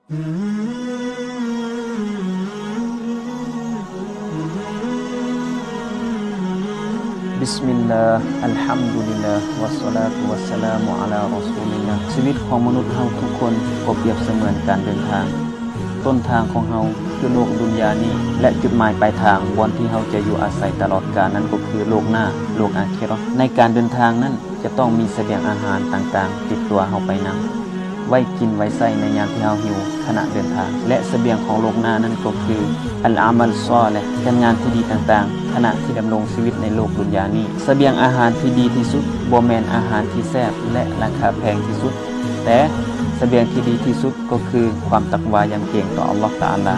บิสมิลลาห์อัลฮัมดุลิลลาห์วัสศอลาตุวัสสลามุอะลารอซูลิลลาห์ชีวิตของมนุษย์เฮาทุกคนก็เปรียบเสมือนการเดินทางต้นทางของเฮาคือโลกดุนยานี้และจุดหมายปลายทางวันที่เฮาจะอยู่อาศัยตลอดกาลนั้นก็คือโลกหน้าโลกอาคิเราะห์ในการเดินทางนั้นจะต้องมีเสบียงอาหารต่างๆติดตัวเฮาไปนำไว้กินไว้ใช้ในยามที่เฮาหิวขณะเดินทางและเสบียงของโลกหน้านั้นก็คืออัลอามัลศอลิฮ์การงานที่ดีต่างๆขณะที่ดำรงชีวิตในโลกดุนยานี้เสบียงอาหารที่ดีที่สุดบ่แม่นอาหารที่แซ่บและราคาแพงที่สุดแต่เสบียงที่ดีที่สุดก็คือความตักวายำเกรงต่ออัลเลาะห์ตะอาลา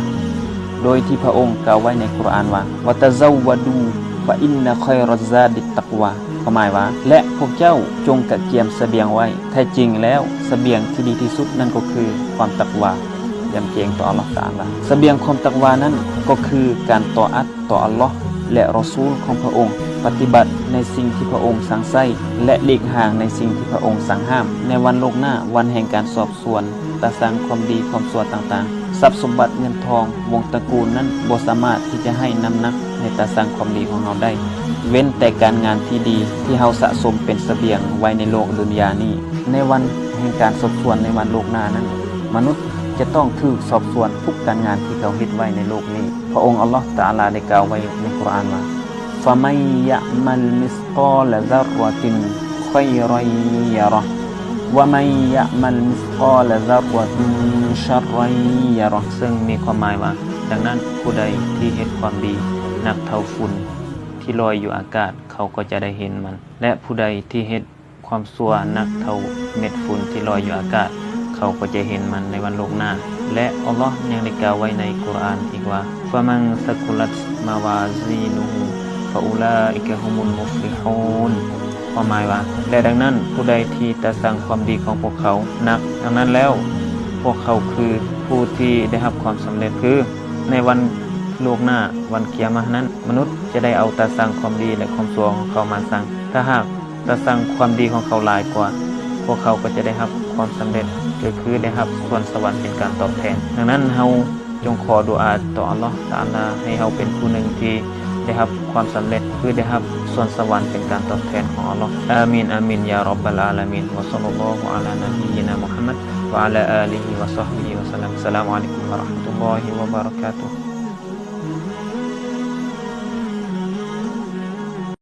โดยที่พระองค์กล่าวไว้ในกุรอานว่าวะตะซัววะดูฟะอินนะคอยรัซซาดิตตักวาหมายว่าและพวกเจ้าจงกะเกียมเสบียงไว้แท้จริงแล้วเสบียงที่ดีที่สุดนั่นก็คือความตักวายำเกรงต่ออัลเลาะห์ตะอาลาเสบียงความตักวานั้นก็คือการต่ออัตต่ออัลเลาะห์และรอซูลของพระองค์ปฏิบัติในสิ่งที่พระองค์สั่งใช้และหลีกห่างในสิ่งที่พระองค์สั่งห้ามในวันโลกหน้าวันแห่งการสอบสวนตาสังความดีความชั่วต่างๆทรัพย์สมบัติเงินทองวงตระกูลนั้นบ่สามารถที่จะให้น้ำหนักในตาสังความดีของเราได้เว้นแต่การงานที่ดีที่เราสะสมเป็นเสบียงไว้ในโลกดุนยานี้ในวันแห่งการสอบสวนในวันโลกหน้านั้นมนุษย์จะต้องถูกสอบสวนทุกการงานที่เขาเฮ็ดไว้ในโลกนี้พระองค์อัลเลาะห์ตะอาลาได้กล่าวไว้ในกุรอานว่าฟะมัยยะมัลมิสกอลซัรเราะตินค็อยรอยยะเราะห์วะมัยยะมัลมิสกอลซัรเราะตินชัรรอยยะเราะห์ซึ่งมีความหมายว่าดังนั้นผู้ใดที่เฮ็ดความดีนักเท่าฝุ่นที่ลอยอยู่อากาศเขาก็จะได้เห็นมันและผู้ใดที่เฮ็ดความชั่วนักเท่าเม็ดฝุ่นที่ลอยอยู่อากาศเขาก็จะเห็นมันในวันโลกหน้าและอัลเลาะห์ยังได้กล่าวไว้ในกุรอานอีกว่าฟะมันซักุลัตมาวาซีนุฮูฟะอูลาอิกะฮุมุลมุฟลิฮูนความหมายว่าและดังนั้นผู้ใดที่ตาสั่งความดีของพวกเขานักดังนั้นแล้วพวกเขาคือผู้ที่ได้รับความสำเร็จคือในวันโลกหน้าวันกิยามะห์นั้นมนุษย์จะได้เอาตาสั่งความดีและความชั่วของเขามาสั่งถ้าหากตาสั่งความดีของเขาหลายกว่าพวกเขาก็จะได้รับความสำเร็จก็คือได้รับส่วนสวรรค์เป็นการตอบแทนดังนั้นเฮาจงขอดุอาต่ออัลเลาะห์ตะอาลาให้เฮาเป็นผู้หนึ่งที่ได้รับความสำเร็จคือได้รับส่วนสวรรค์เป็นการตอบแทนของอัลเลาะห์อามีนอามีนยาร็อบบัลอาลามีนวะศ็อลลัลลอฮุอะลานบียินามุฮัมมัดวะอะลาอาลิฮิวะศอฮบิฮิวะซัลลัมอัสสลามุอะลัยกุมวะเราะห์มะตุลลอฮิวะบะเราะกาตุฮ์